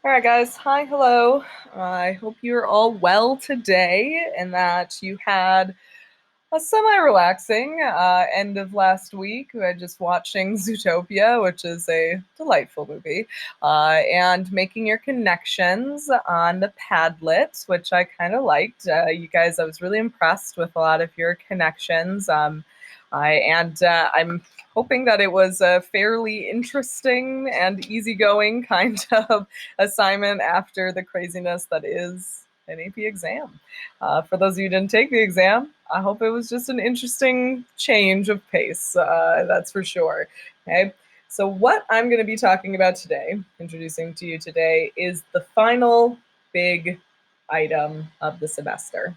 All right, guys. Hi, hello. I hope you're all well today and that you had a semi-relaxing end of last week. We were just watching Zootopia, which is a delightful movie, and making your connections on the Padlet, which I kind of liked. You guys, I was really impressed with a lot of your connections. I'm hoping that it was a fairly interesting and easygoing kind of assignment after the craziness that is an AP exam. For those of you who didn't take the exam, I hope it was just an interesting change of pace. That's for sure. Okay. So, what I'm going to be talking about today, introducing to you today, is the final big item of the semester.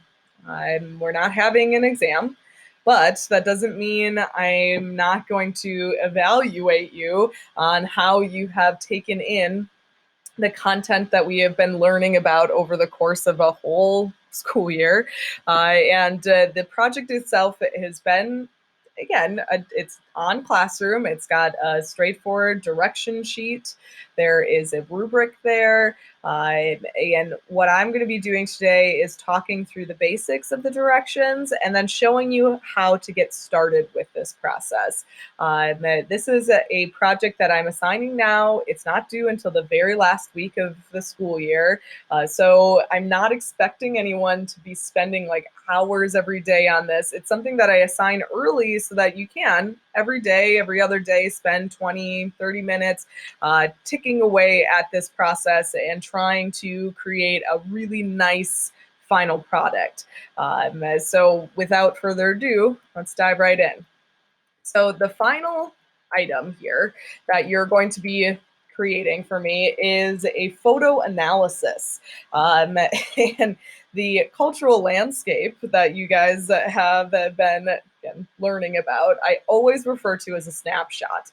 We're not having an exam, but that doesn't mean I'm not going to evaluate you on how you have taken in the content that we have been learning about over the course of a whole school year. And the project itself has been, again, it's on Classroom. It's got a straightforward direction sheet. There is a rubric there. And what I'm going to be doing today is talking through the basics of the directions and then showing you how to get started with this process. This is a project that I'm assigning now. It's not due until the very last week of the school year. So I'm not expecting anyone to be spending like hours every day on this. It's something that I assign early so that you can every day, every other day, spend 20, 30 minutes ticking away at this process and trying to create a really nice final product. So without further ado, let's dive right in. So the final item here that you're going to be creating for me is a photo analysis. And the cultural landscape that you guys have been learning about, I always refer to as a snapshot.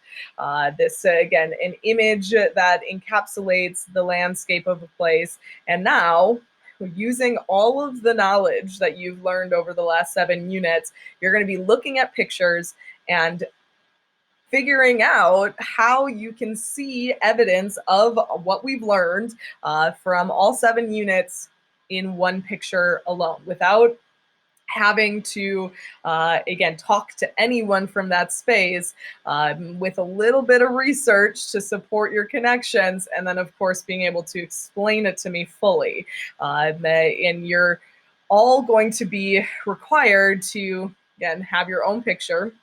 This, again, an image that encapsulates the landscape of a place. And now, using all of the knowledge that you've learned over the last 7 units, you're going to be looking at pictures and figuring out how you can see evidence of what we've learned from all 7 units in one picture alone without having to, again, talk to anyone from that space, with a little bit of research to support your connections, and then, of course, being able to explain it to me fully. And you're all going to be required to, again, have your own picture.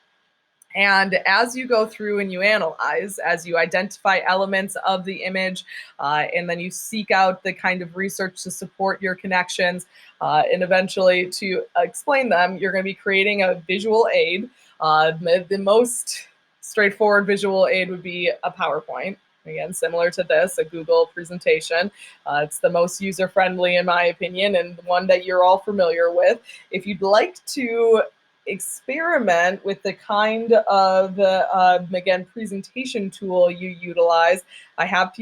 And as you go through and you analyze, as you identify elements of the image, and then you seek out the kind of research to support your connections, and eventually to explain them, you're going to be creating a visual aid. The most straightforward visual aid would be a PowerPoint. Again, similar to this, a Google presentation. It's the most user-friendly, in my opinion, and the one that you're all familiar with. If you'd like to experiment with the kind of again, presentation tool you utilize, I have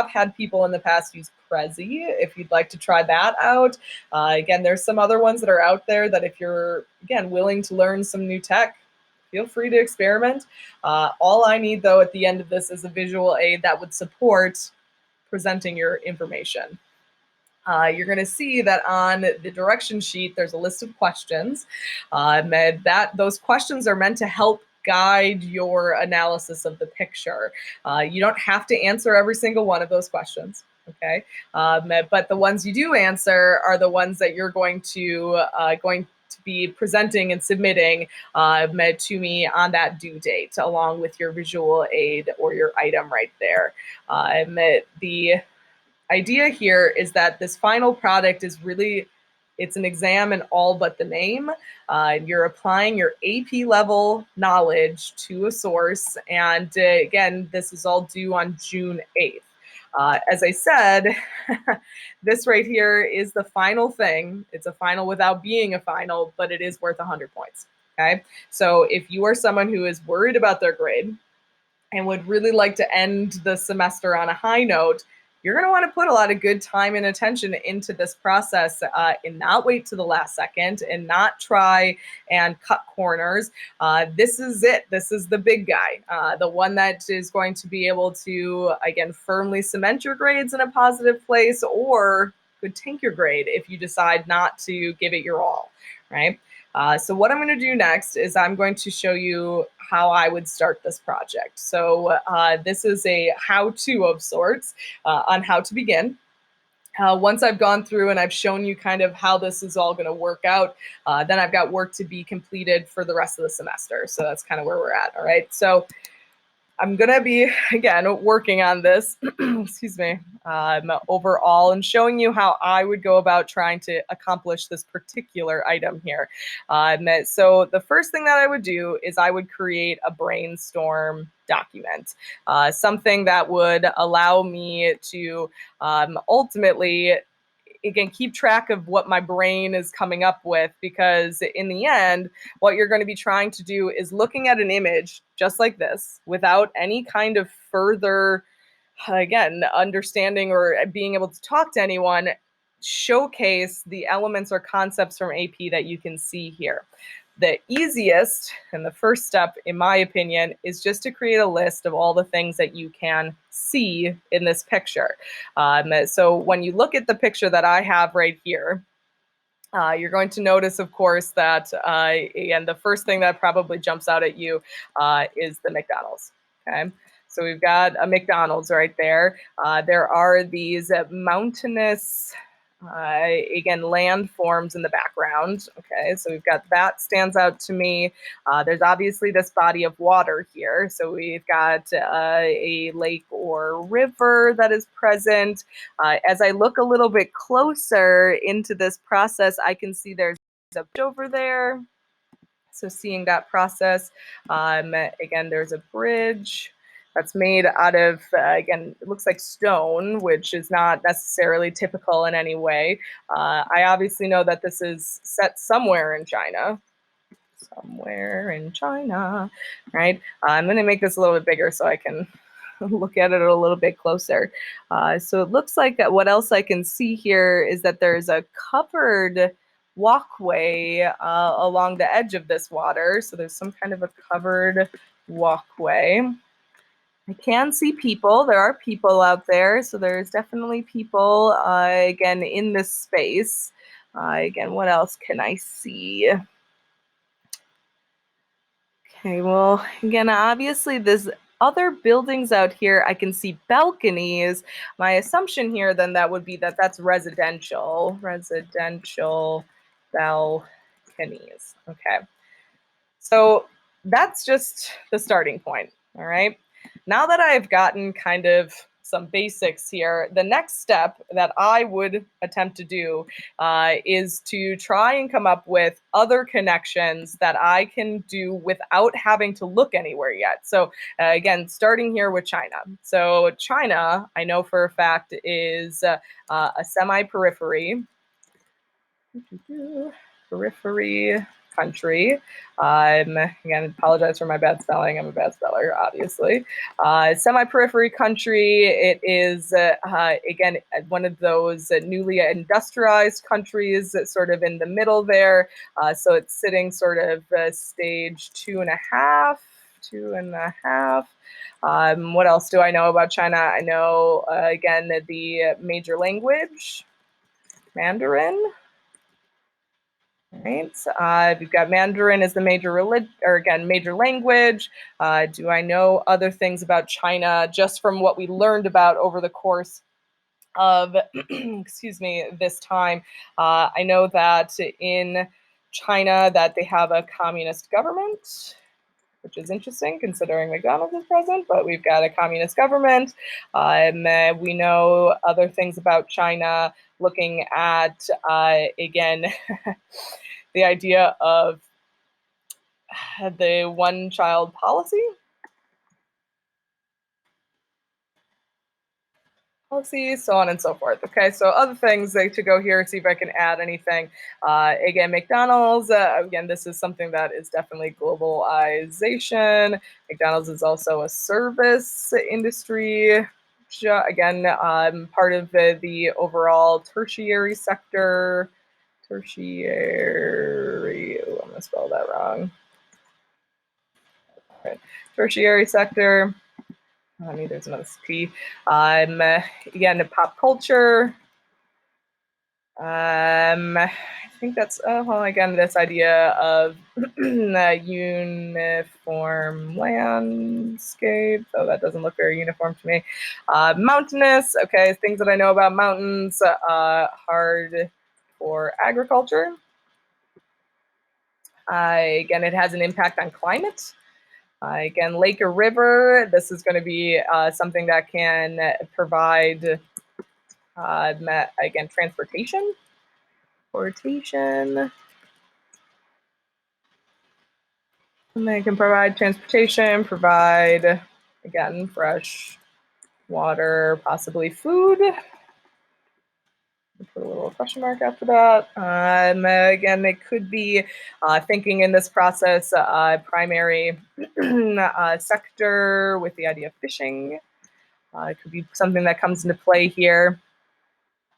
had people in the past use Prezi. If you'd like to try that out, again, there's some other ones that are out there that if you're, again, willing to learn some new tech, feel free to experiment. All I need, though, at the end of this is a visual aid that would support presenting your information. You're going to see that on the direction sheet, there's a list of questions. Those questions are meant to help guide your analysis of the picture. You don't have to answer every single one of those questions. Okay, but the ones you do answer are the ones that you're going to be presenting and submitting to me on that due date, along with your visual aid or your item right there. The idea here is that this final product is really, it's an exam in all but the name. You're applying your AP level knowledge to a source. And again, this is all due on June 8th. As I said, this right here is the final thing. It's a final without being a final, but it is worth 100 points. Okay. So if you are someone who is worried about their grade and would really like to end the semester on a high note, you're going to want to put a lot of good time and attention into this process and not wait to the last second and not try and cut corners. This is it. This is the big guy, the one that is going to be able to, again, firmly cement your grades in a positive place, or could tank your grade if you decide not to give it your all, right? So what I'm going to do next is I'm going to show you how I would start this project. So this is a how-to of sorts on how to begin. Once I've gone through and I've shown you kind of how this is all going to work out, then I've got work to be completed for the rest of the semester. So that's kind of where we're at. All right. So I'm going to be, again, working on this, excuse me, overall, and showing you how I would go about trying to accomplish this particular item here. So the first thing that I would do is I would create a brainstorm document, something that would allow me to ultimately, again, keep track of what my brain is coming up with, because in the end, what you're going to be trying to do is looking at an image just like this without any kind of further, again, understanding or being able to talk to anyone, showcase the elements or concepts from AP that you can see here. The easiest and the first step, in my opinion, is just to create a list of all the things that you can see in this picture. So when you look at the picture that I have right here, you're going to notice, of course, that, and the first thing that probably jumps out at you is the McDonald's, okay? So we've got a McDonald's right there. There are these mountainous, again, landforms in the background, okay? So we've got that stands out to me. There's obviously this body of water here. So we've got a lake or river that is present. As I look a little bit closer into this process, I can see there's a bridge over there. So seeing that process, again, there's a bridge that's made out of, again, it looks like stone, which is not necessarily typical in any way. I obviously know that this is set somewhere in China. Somewhere in China, right? I'm going to make this a little bit bigger so I can look at it a little bit closer. So it looks like what else I can see here is that there's a covered walkway along the edge of this water. So there's some kind of a covered walkway. I can see people. There are people out there. So there's definitely people, again, in this space. Again, what else can I see? Okay, well, again, obviously there's other buildings out here. I can see balconies. My assumption here then that would be that that's residential balconies. Okay. So that's just the starting point, all right? Now that I've gotten kind of some basics here, the next step that I would attempt to do is to try and come up with other connections that I can do without having to look anywhere yet. So again, starting here with China. So China, I know for a fact, is a semi-periphery country. Again, apologize for my bad spelling. I'm a bad speller, obviously. Semi-periphery country. It is, again, one of those newly industrialized countries, sort of in the middle there. So it's sitting sort of stage 2.5. What else do I know about China? I know, again, the major language, Mandarin. Right. We've got Mandarin as the major major language. Do I know other things about China just from what we learned about over the course of, excuse me, this time? I know that in China that they have a communist government, which is interesting considering McDonald's is present, but we've got a communist government. We know other things about China, looking at, again, the idea of the one-child policy, so on and so forth. Okay, so other things to go here, see if I can add anything. Again, McDonald's, again, this is something that is definitely globalization. McDonald's is also a service industry. again, part of the overall tertiary sector. Tertiary, oh, I'm gonna spell that wrong. Okay. Tertiary sector. I mean, there's another T. Again, the pop culture. I think that's, well, again, this idea of uniform landscape. Oh, that doesn't look very uniform to me. Mountainous, okay, things that I know about mountains, hard for agriculture. Again, it has an impact on climate. Again, lake or river, this is going to be something that can provide, again, transportation. And they can provide transportation, provide, again, fresh water, possibly food. Put a little question mark after that. Again, it could be thinking in this process, primary sector with the idea of fishing. It could be something that comes into play here.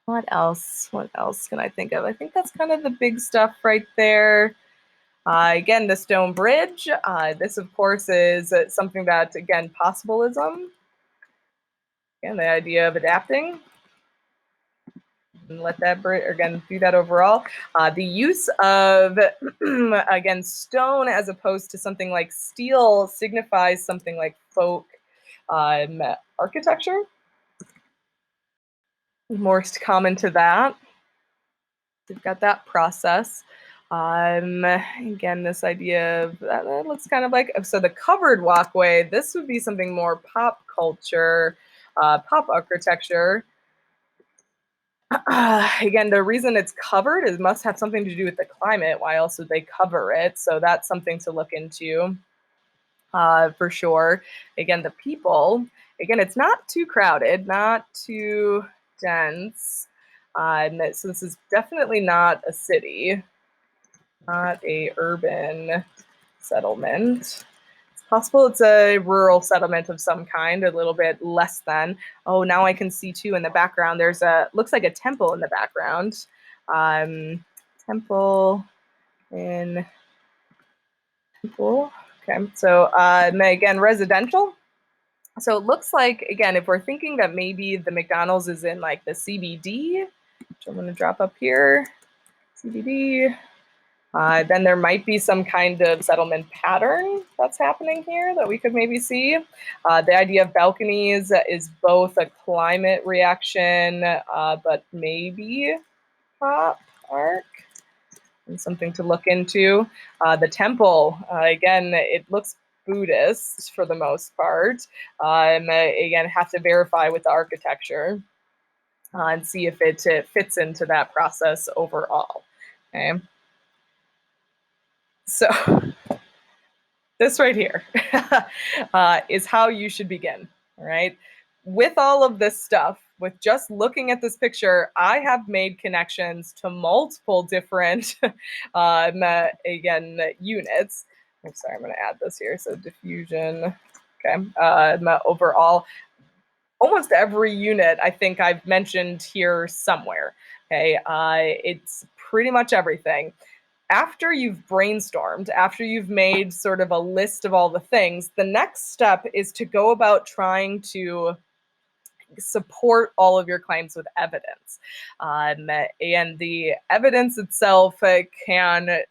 What else? What else can I think of? I think that's kind of the big stuff right there. Again, the stone bridge. This, of course, is something that, again, possibilism. Again, the idea of adapting. And let that bridge, again, do that overall. The use of, again, stone as opposed to something like steel signifies something like folk architecture. More common to that. We've got that process. Again, this idea of that looks kind of like, so the covered walkway, this would be something more pop culture, pop architecture. Again, the reason it's covered is must have something to do with the climate. Why else would they cover it? So that's something to look into for sure. Again, the people, again, it's not too crowded, not too dense. So this is definitely not a city, not a urban settlement. It's possible it's a rural settlement of some kind, a little bit less than. Oh, now I can see too in the background, there's a, looks like a temple in the background. Temple in temple. Okay, so again, residential. So it looks like, again, if we're thinking that maybe the McDonald's is in like the CBD, which I'm going to drop up here, CBD, then there might be some kind of settlement pattern that's happening here that we could maybe see. The idea of balconies is both a climate reaction, but maybe pop art. And something to look into. The temple, again, it looks Buddhist for the most part. Again, have to verify with the architecture and see if it fits into that process overall. Okay. So this right here is how you should begin, all right? With all of this stuff, with just looking at this picture, I have made connections to multiple different, again, units. I'm sorry, I'm going to add this here. So diffusion, okay, overall, almost every unit I think I've mentioned here somewhere, okay? It's pretty much everything. After you've brainstormed, after you've made sort of a list of all the things, the next step is to go about trying to support all of your claims with evidence. And the evidence itself can,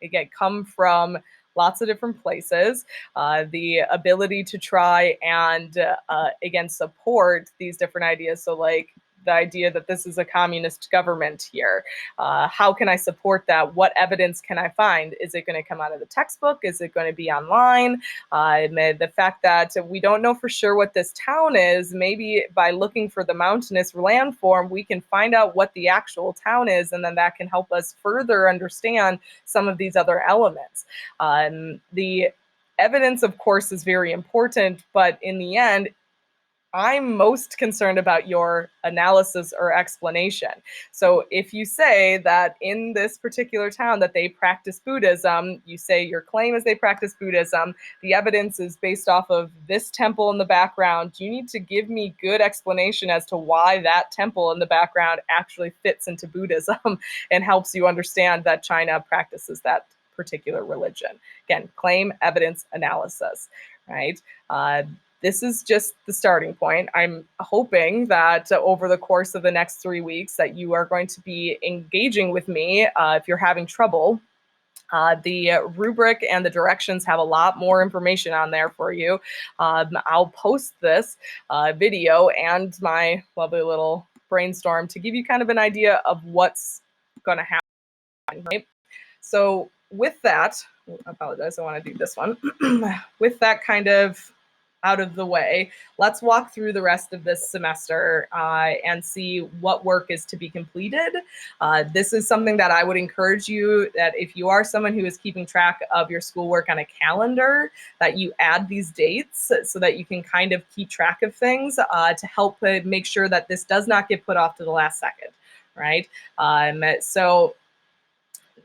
again, come from lots of different places. The ability to try and, again, support these different ideas. So like, the idea that this is a communist government here. How can I support that? What evidence can I find? Is it going to come out of the textbook? Is it going to be online? The fact that we don't know for sure what this town is, maybe by looking for the mountainous landform, we can find out what the actual town is, and then that can help us further understand some of these other elements. The evidence, of course, is very important, but in the end, I'm most concerned about your analysis or explanation. So if you say that in this particular town that they practice Buddhism, you say your claim is they practice Buddhism, the evidence is based off of this temple in the background. You need to give me good explanation as to why that temple in the background actually fits into Buddhism and helps you understand that China practices that particular religion. Again, claim, evidence, analysis, right? This is just the starting point. I'm hoping that over the course of the next 3 weeks that you are going to be engaging with me. If you're having trouble, the rubric and the directions have a lot more information on there for you. I'll post this video and my lovely little brainstorm to give you kind of an idea of what's going to happen, right? So with that, I apologize, I want to do this one. With that kind of out of the way, let's walk through the rest of this semester and see what work is to be completed. This is something that I would encourage you that if you are someone who is keeping track of your schoolwork on a calendar, that you add these dates so that you can kind of keep track of things to help make sure that this does not get put off to the last second, right? So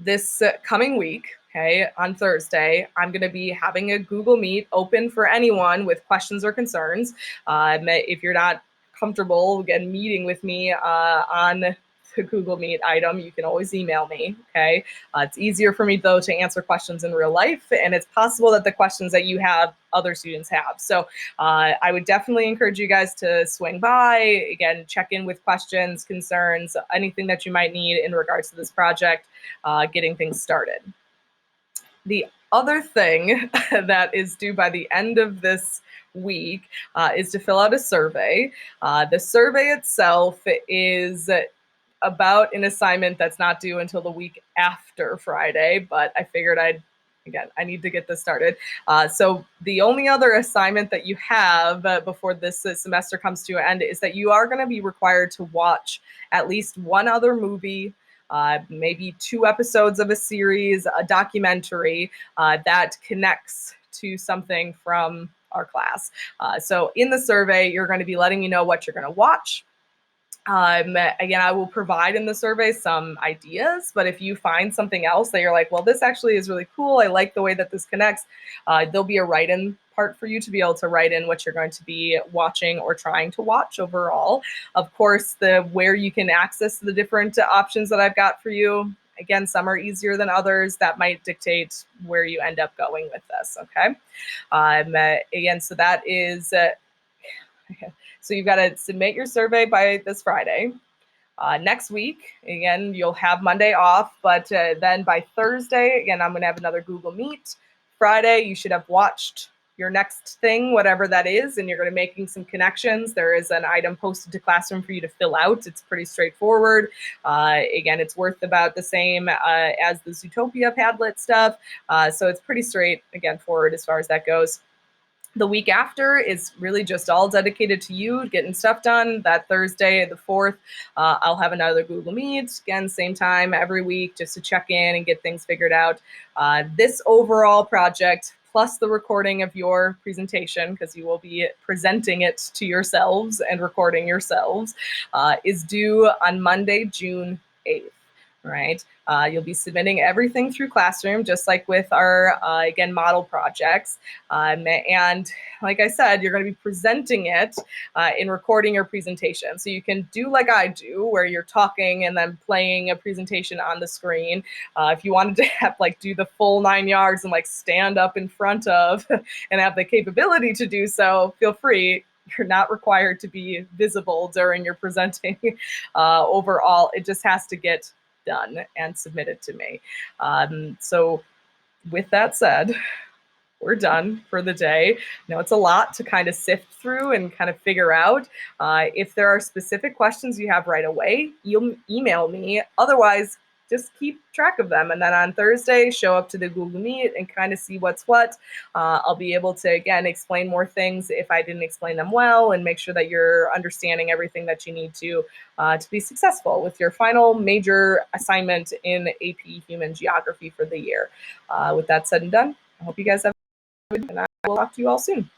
this coming week, okay, on Thursday, I'm going to be having a Google Meet open for anyone with questions or concerns. If you're not comfortable again meeting with me on the Google Meet item, you can always email me, okay? It's easier for me, though, to answer questions in real life, and it's possible that the questions that you have, other students have. So I would definitely encourage you guys to swing by, again, check in with questions, concerns, anything that you might need in regards to this project, getting things started. The other thing that is due by the end of this week is to fill out a survey. The survey itself is about an assignment that's not due until the week after Friday, but I figured I need to get this started. So the only other assignment that you have before this semester comes to an end is that you are going to be required to watch at least one other movie, maybe 2 episodes of a series, a documentary that connects to something from our class. So in the survey, you're going to be letting me know what you're going to watch. Again, I will provide in the survey some ideas, but if you find something else that you're like, well, this actually is really cool, I like the way that this connects, there'll be a write-in part for you to be able to write in what you're going to be watching or trying to watch overall. Of course, where you can access the different options that I've got for you, again, some are easier than others. That might dictate where you end up going with this, okay? Again, so that is... So you've got to submit your survey by this Friday. Next week, again, you'll have Monday off, but then by Thursday, again, I'm going to have another Google Meet. Friday, you should have watched your next thing, whatever that is, and you're going to be making some connections. There is an item posted to Classroom for you to fill out. It's pretty straightforward. Again, it's worth about the same as the Zootopia Padlet stuff. So it's pretty straight, again, forward as far as that goes. The week after is really just all dedicated to you getting stuff done. That Thursday, the 4th, I'll have another Google Meet. Again, same time every week just to check in and get things figured out. This overall project, plus the recording of your presentation, because you will be presenting it to yourselves and recording yourselves, is due on Monday, June 8th. Right? You'll be submitting everything through Classroom, just like with our, again, model projects. And like I said, you're going to be presenting it in recording your presentation. So you can do like I do, where you're talking and then playing a presentation on the screen. If you wanted to have, do the full 9 yards and stand up in front of and have the capability to do so, feel free. You're not required to be visible during your presenting. Overall, it just has to get done and submitted to me. So with that said, we're done for the day. Now it's a lot to kind of sift through and kind of figure out. If there are specific questions you have right away, you'll email me. Otherwise, just keep track of them. And then on Thursday, show up to the Google Meet and kind of see what's what. I'll be able to, again, explain more things if I didn't explain them well and make sure that you're understanding everything that you need to be successful with your final major assignment in AP Human Geography for the year. With that said and done, I hope you guys have a good day, and I will talk to you all soon.